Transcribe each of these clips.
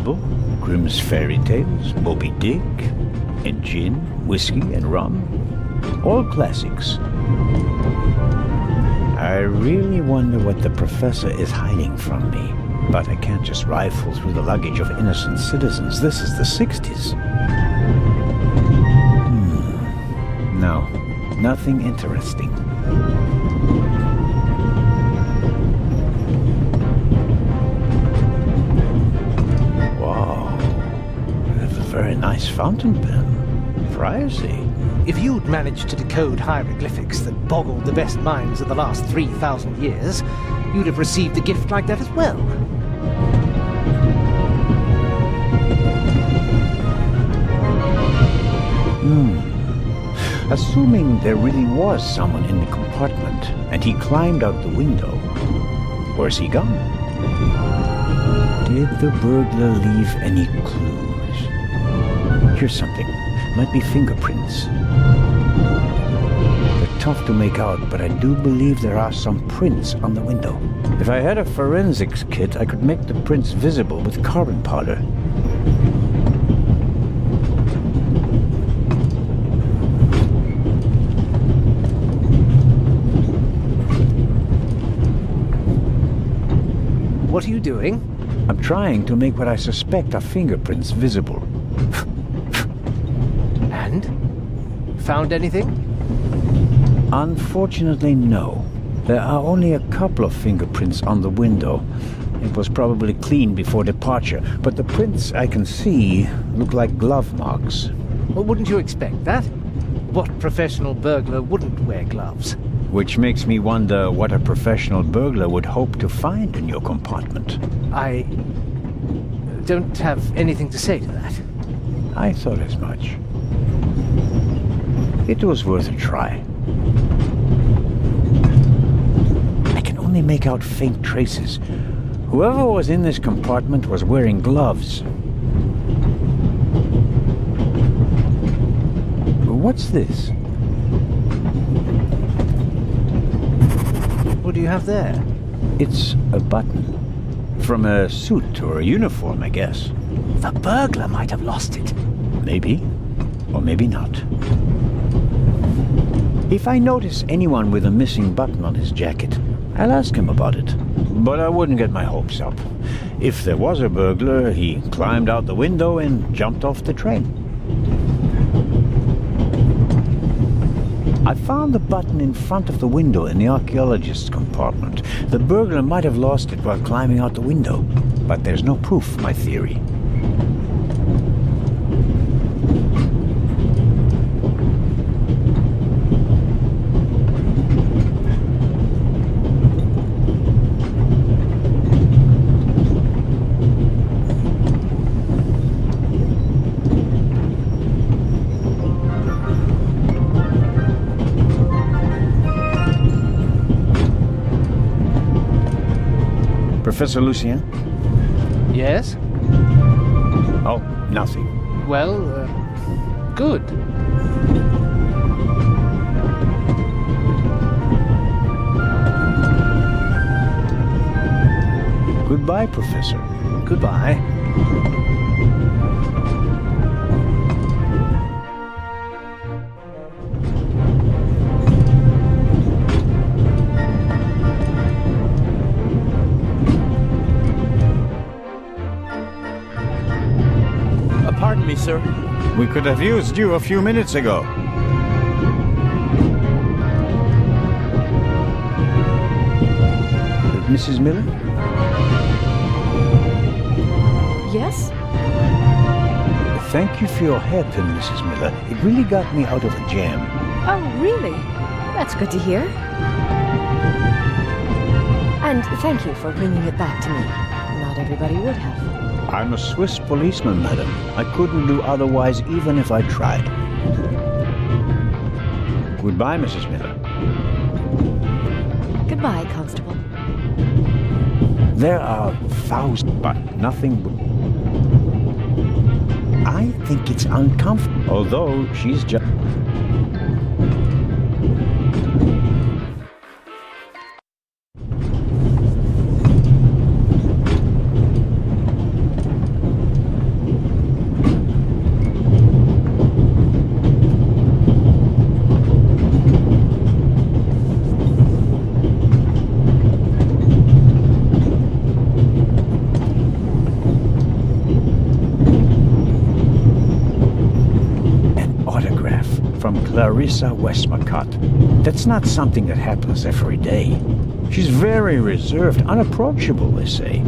Bible, Grimm's Fairy Tales, Moby Dick, and gin, whiskey, and rum. All classics. I really wonder what the professor is hiding from me. But I can't just rifle through the luggage of innocent citizens. This is the 60s. No, nothing interesting. Wow, that's a very nice fountain pen. Pricey. If you'd managed to decode hieroglyphics that boggled the best minds of the last 3,000 years, you'd have received a gift like that as well. Assuming there really was someone in the compartment, and he climbed out the window, where's he gone? Did the burglar leave any clues? Here's something. Might be fingerprints. They're tough to make out, but I do believe there are some prints on the window. If I had a forensics kit, I could make the prints visible with carbon powder. What are you doing? I'm trying to make what I suspect are fingerprints visible. And? Found anything? Unfortunately, no. There are only a couple of fingerprints on the window. It was probably cleaned before departure, but the prints I can see look like glove marks. Well, wouldn't you expect that? What professional burglar wouldn't wear gloves? Which makes me wonder what a professional burglar would hope to find in your compartment. I don't have anything to say to that. I thought as much. It was worth a try. I can only make out faint traces. Whoever was in this compartment was wearing gloves. What's this? What do you have there? It's a button. From a suit or a uniform, I guess. The burglar might have lost it. Maybe. Or maybe not. If I notice anyone with a missing button on his jacket, I'll ask him about it. But I wouldn't get my hopes up. If there was a burglar, he climbed out the window and jumped off the train. I found the button in front of the window in the archaeologist's compartment. The burglar might have lost it while climbing out the window, but there's no proof for my theory. Professor Lucien? Yes? Oh, nothing. Well, good. Goodbye, Professor. Goodbye. Pardon me, sir. We could have used you a few minutes ago. Mrs. Miller? Yes? Thank you for your hairpin, Mrs. Miller. It really got me out of a jam. Oh, really? That's good to hear. And thank you for bringing it back to me. Not everybody would have. I'm a Swiss policeman, madam. I couldn't do otherwise even if I tried. Goodbye, Mrs. Miller. Goodbye, Constable. There are thousands, but nothing but... I think it's uncomfortable, although she's just... Clarissa Westmacott. That's not something that happens every day. She's very reserved, unapproachable, they say.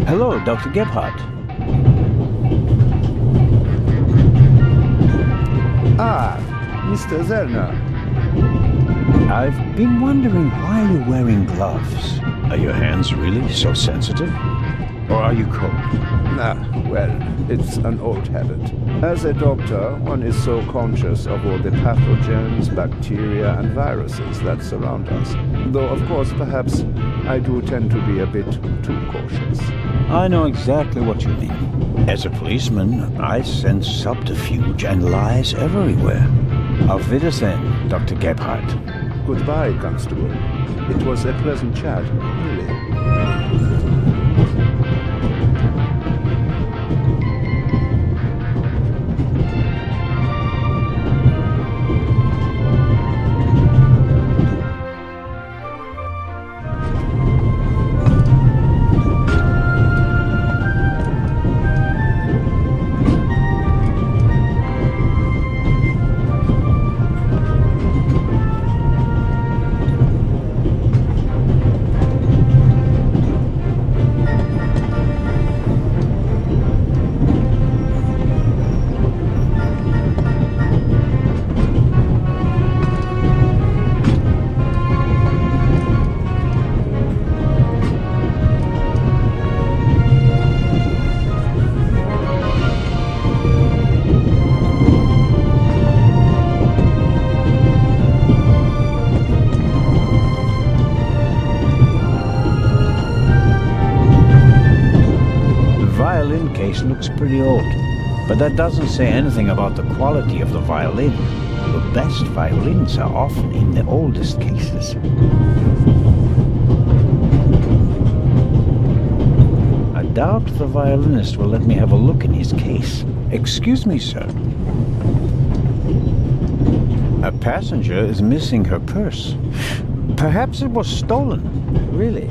Hello, Dr. Gebhardt. Ah, Mr. Zellner. I've been wondering why you're wearing gloves. Are your hands really so sensitive? Or are you cold? Well, it's an old habit. As a doctor, one is so conscious of all the pathogens, bacteria, and viruses that surround us. Though, of course, perhaps I do tend to be a bit too cautious. I know exactly what you mean. As a policeman, I sense subterfuge and lies everywhere. Auf Wiedersehen, Dr. Gebhardt. Goodbye, Constable. It was a pleasant chat, really. Looks pretty old, but that doesn't say anything about the quality of the violin. The best violins are often in the oldest cases. I doubt the violinist will let me have a look in his case. Excuse me, sir. A passenger is missing her purse. Perhaps it was stolen. Really?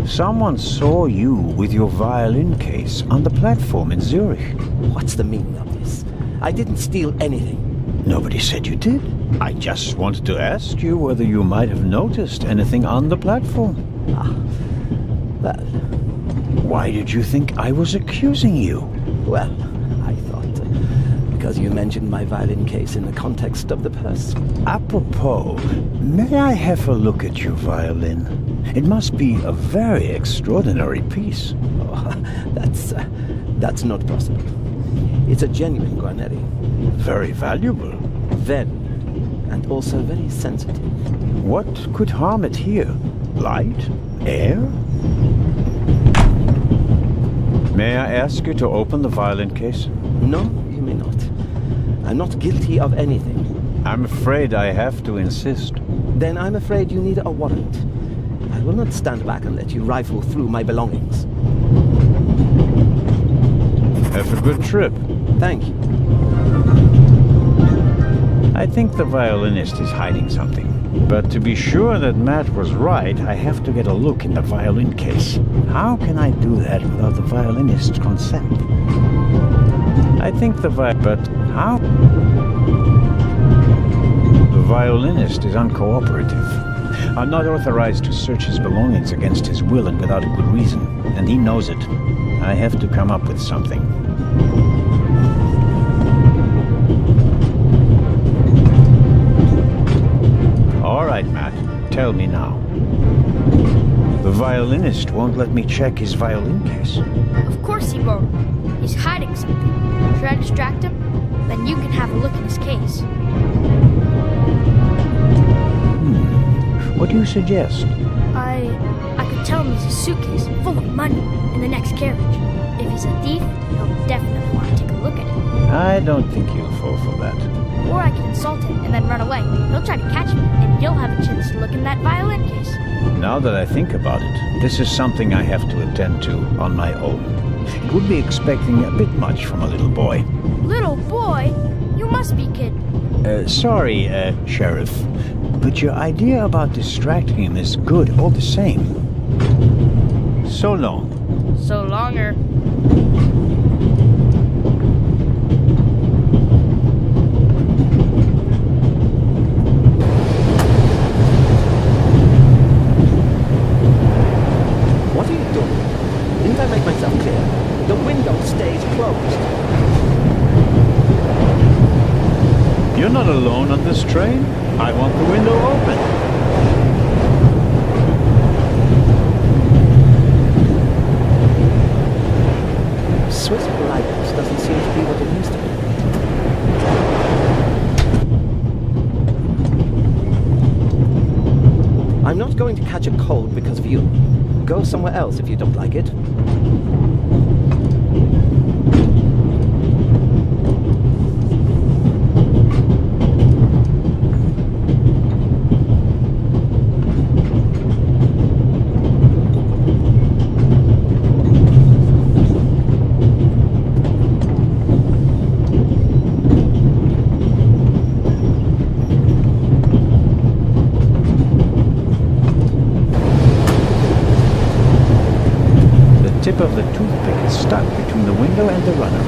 Someone saw you with your violin case on the platform in Zurich. What's the meaning of this? I didn't steal anything. Nobody said you did. I just wanted to ask you whether you might have noticed anything on the platform. Well... Why did you think I was accusing you? Well, I thought... because you mentioned my violin case in the context of the purse. Apropos, may I have a look at your violin? It must be a very extraordinary piece. Oh, that's not possible. It's a genuine Guarneri. Very valuable. Very. And also very sensitive. What could harm it here? Light? Air? May I ask you to open the violin case? No, you may not. I'm not guilty of anything. I'm afraid I have to insist. Then I'm afraid you need a warrant. I will not stand back and let you rifle through my belongings. Have a good trip. Thank you. I think the violinist is hiding something. But to be sure that Matt was right, I have to get a look in the violin case. How can I do that without the violinist's consent? I think but how? The violinist is uncooperative. I'm not authorized to search his belongings against his will and without a good reason, and he knows it. I have to come up with something. All right, Matt, tell me now. The violinist won't let me check his violin case. Of course he won't. He's hiding something. Should I distract him? Then you can have a look in his case. What do you suggest? I could tell him there's a suitcase full of money in the next carriage. If he's a thief, he'll definitely want to take a look. look at it. I don't think he'll fall for that. Or I can insult him and then run away. He'll try to catch me, and you'll have a chance to look in that violin case. Now that I think about it, this is something I have to attend to on my own. It would be expecting a bit much from a little boy. Little boy? You must be kidding. Sorry, Sheriff, but your idea about distracting him is good all the same. So long. So longer. What are you doing? Didn't I make myself clear? The window stays closed. You're not alone on this train. I want the window open. Swiss politeness doesn't seem to be what it used to be. I'm not going to catch a cold because of you. Go somewhere else if you don't like it. The tip of the toothpick is stuck between the window and the runner.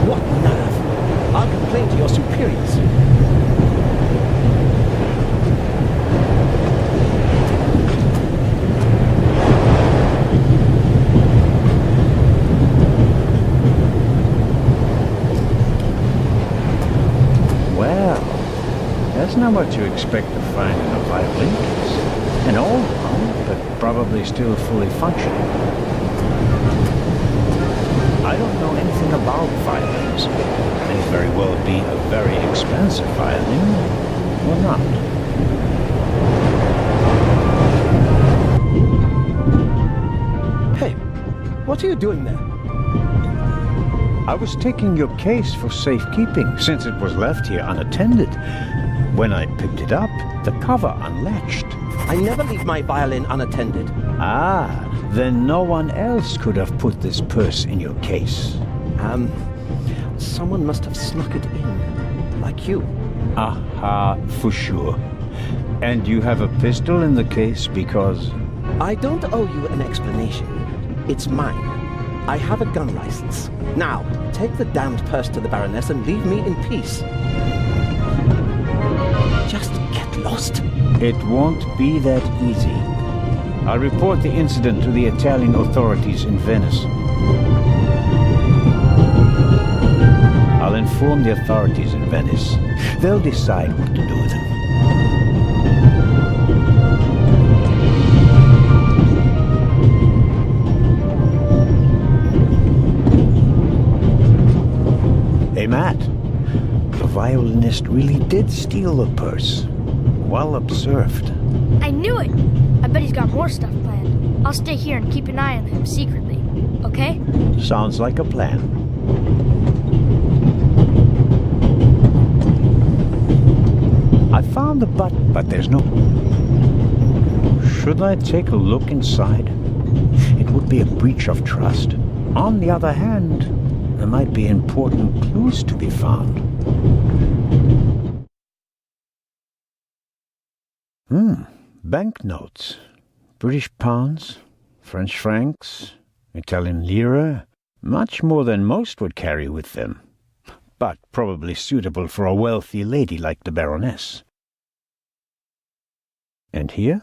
What nerve! I'll complain to your superiors. Well, that's not what you expect to find in a violin case. An old one, but probably still fully functioning. I don't know anything about violins. May very well be a very expensive violin, or not. Hey, what are you doing there? I was taking your case for safekeeping, since it was left here unattended. When I picked it up, the cover unlatched. I never leave my violin unattended. Ah, then no one else could have put this purse in your case. Someone must have snuck it in. Like you. Aha, for sure. And you have a pistol in the case because... I don't owe you an explanation. It's mine. I have a gun license. Now, take the damned purse to the Baroness and leave me in peace. Just get lost. It won't be that easy. I'll report the incident to the Italian authorities in Venice. I'll inform the authorities in Venice. They'll decide what to do with him. Hey, Matt. The violinist really did steal the purse. Well observed. I knew it! I bet he's got more stuff planned. I'll stay here and keep an eye on him secretly. Okay? Sounds like a plan. I found the button, but there's no... Should I take a look inside? It would be a breach of trust. On the other hand, there might be important clues to be found. Banknotes. British pounds, French francs, Italian lira. Much more than most would carry with them. But probably suitable for a wealthy lady like the Baroness. And here?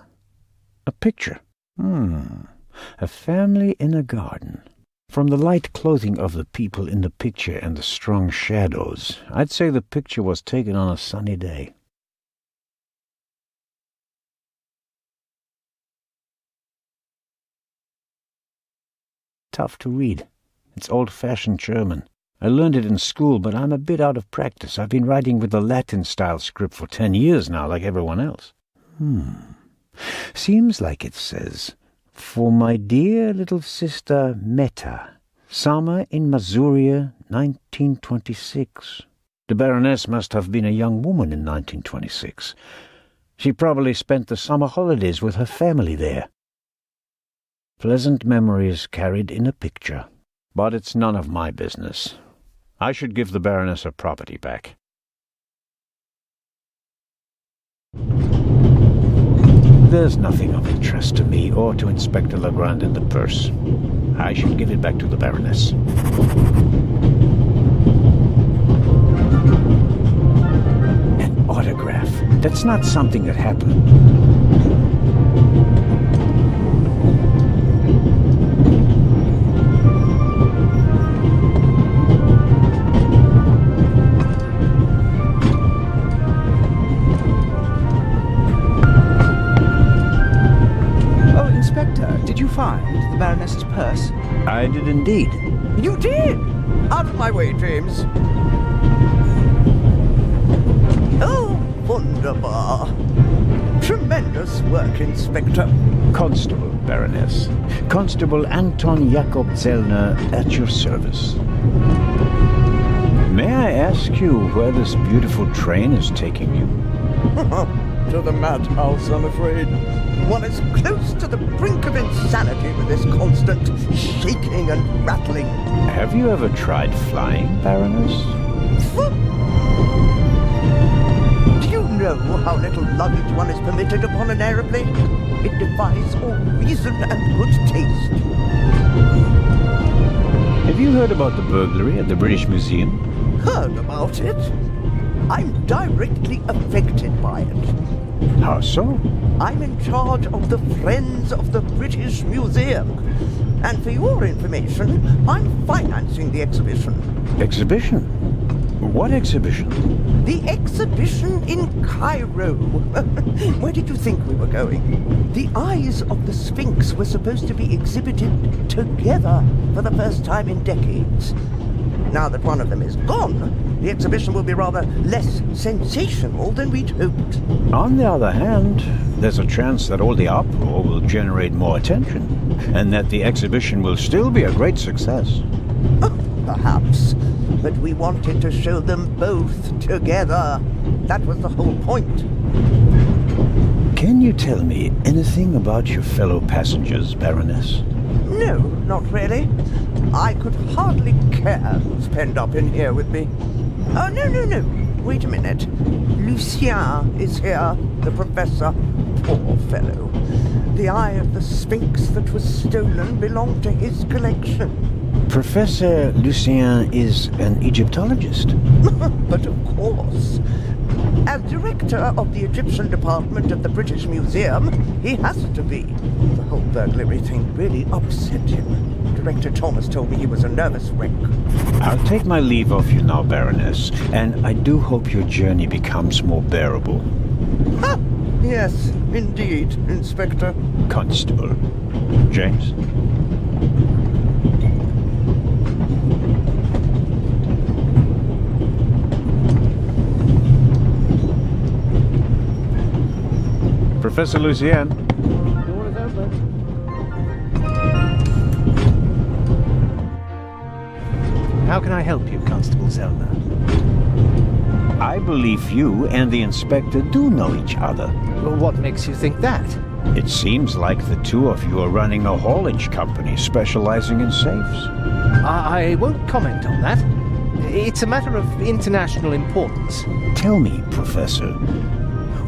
A picture. A family in a garden. From the light clothing of the people in the picture and the strong shadows, I'd say the picture was taken on a sunny day. Tough to read. It's old-fashioned German. I learned it in school, but I'm a bit out of practice. I've been writing with the Latin-style script for 10 years now, like everyone else. Seems like it says, "For my dear little sister Meta, summer in Masuria, 1926. The Baroness must have been a young woman in 1926. She probably spent the summer holidays with her family there. Pleasant memories carried in a picture. But it's none of my business. I should give the Baroness her property back." There's nothing of interest to me or to Inspector Legrand in the purse. I should give it back to the Baroness. An autograph. That's not something that happened. Did you find the Baroness's purse? I did indeed. You did? Out of my way, James. Oh, wunderbar. Tremendous work, Inspector. Constable, Baroness. Constable Anton Jakob Zellner at your service. May I ask you where this beautiful train is taking you? To the madhouse, I'm afraid. One is close to the brink of insanity with this constant shaking and rattling. Have you ever tried flying, Baroness? Do you know how little luggage one is permitted upon an aeroplane? It defies all reason and good taste. Have you heard about the burglary at the British Museum? Heard about it? I'm directly affected by it. How so? I'm in charge of the Friends of the British Museum. And for your information, I'm financing the exhibition. Exhibition? What exhibition? The exhibition in Cairo. Where did you think we were going? The eyes of the Sphinx were supposed to be exhibited together for the first time in decades. Now that one of them is gone, the exhibition will be rather less sensational than we'd hoped. On the other hand, there's a chance that all the uproar will generate more attention, and that the exhibition will still be a great success. Perhaps, but we wanted to show them both together. That was the whole point. Can you tell me anything about your fellow passengers, Baroness? No, not really. I could hardly care who's penned up in here with me. Oh, no. Wait a minute. Lucien is here, the professor. Poor fellow. The eye of the Sphinx that was stolen belonged to his collection. Professor Lucien is an Egyptologist. But of course. As director of the Egyptian department of the British Museum, he has to be. The whole burglary thing really upset him. Director Thomas told me he was a nervous wreck. I'll take my leave of you now, Baroness, and I do hope your journey becomes more bearable. Ha! Yes, indeed, Inspector. Constable. James? Professor Lucien. Door is open. How can I help you, Constable Zellner? I believe you and the inspector do know each other. Well, what makes you think that? It seems like the two of you are running a haulage company specializing in safes. I won't comment on that. It's a matter of international importance. Tell me, Professor,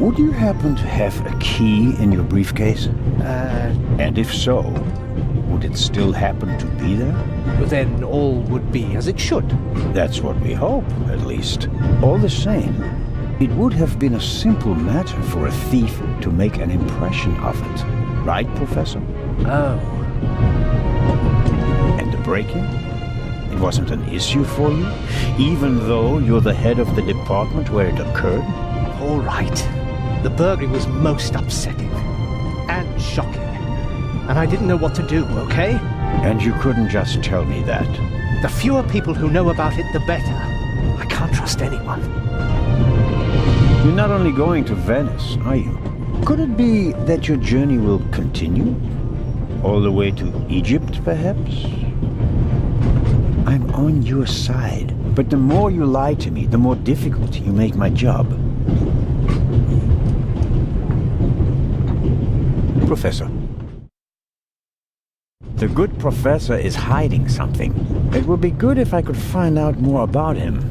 would you happen to have a key in your briefcase? And if so, would it still happen to be there? Then all would be as it should. That's what we hope, at least. All the same, it would have been a simple matter for a thief to make an impression of it. Right, Professor? Oh. And the break-in? It wasn't an issue for you? Even though you're the head of the department where it occurred? All right. The burglary was most upsetting. And shocking. And I didn't know what to do, okay? And you couldn't just tell me that. The fewer people who know about it, the better. I can't trust anyone. You're not only going to Venice, are you? Could it be that your journey will continue? All the way to Egypt, perhaps? I'm on your side, but the more you lie to me, the more difficult you make my job. Professor. The good professor is hiding something. It would be good if I could find out more about him.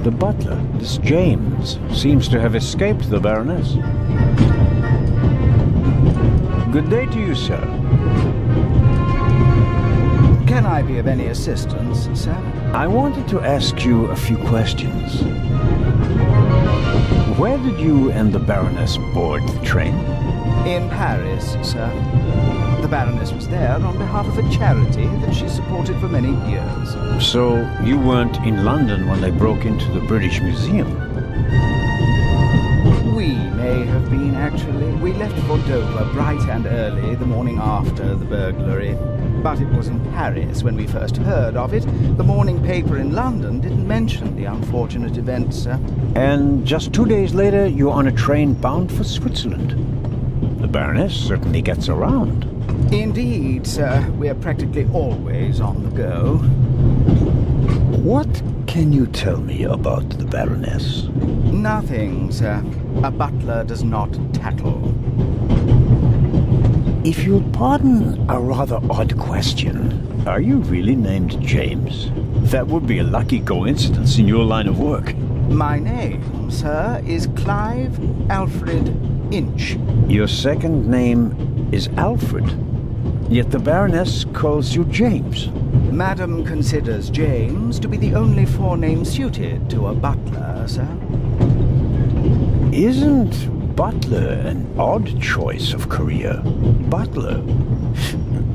The butler, this James, seems to have escaped the Baroness. Good day to you, sir. Can I be of any assistance, sir? I wanted to ask you a few questions. Where did you and the Baroness board the train? In Paris, sir. The Baroness was there on behalf of a charity that she supported for many years. So you weren't in London when they broke into the British Museum? We may have been, actually. We left for Dover bright and early the morning after the burglary. But it was in Paris when we first heard of it. The morning paper in London didn't mention the unfortunate event, sir. And just 2 days later, you're on a train bound for Switzerland. The Baroness certainly gets around. Indeed, sir. We're practically always on the go. What can you tell me about the Baroness? Nothing, sir. A butler does not tattle. If you'll pardon a rather odd question, are you really named James? That would be a lucky coincidence in your line of work. My name, sir, is Clive Alfred Inch. Your second name is Alfred, yet the Baroness calls you James. Madam considers James to be the only forename suited to a butler, sir. Isn't butler an odd choice of career? Butler?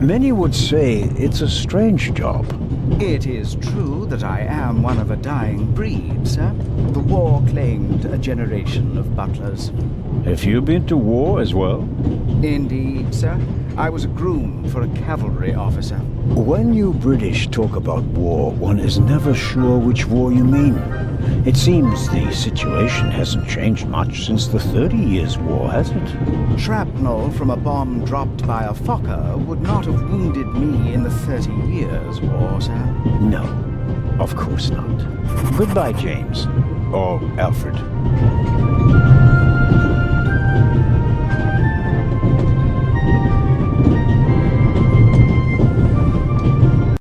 Many would say it's a strange job. It is true that I am one of a dying breed, sir. The war claimed a generation of butlers. Have you been to war as well? Indeed, sir. I was a groom for a cavalry officer. When you British talk about war, one is never sure which war you mean. It seems the situation hasn't changed much since the 30 Years' War, has it? Shrapnel from a bomb dropped by a Fokker would not have wounded me in the 30 Years' War, sir. No, of course not. Goodbye, James. Or Alfred.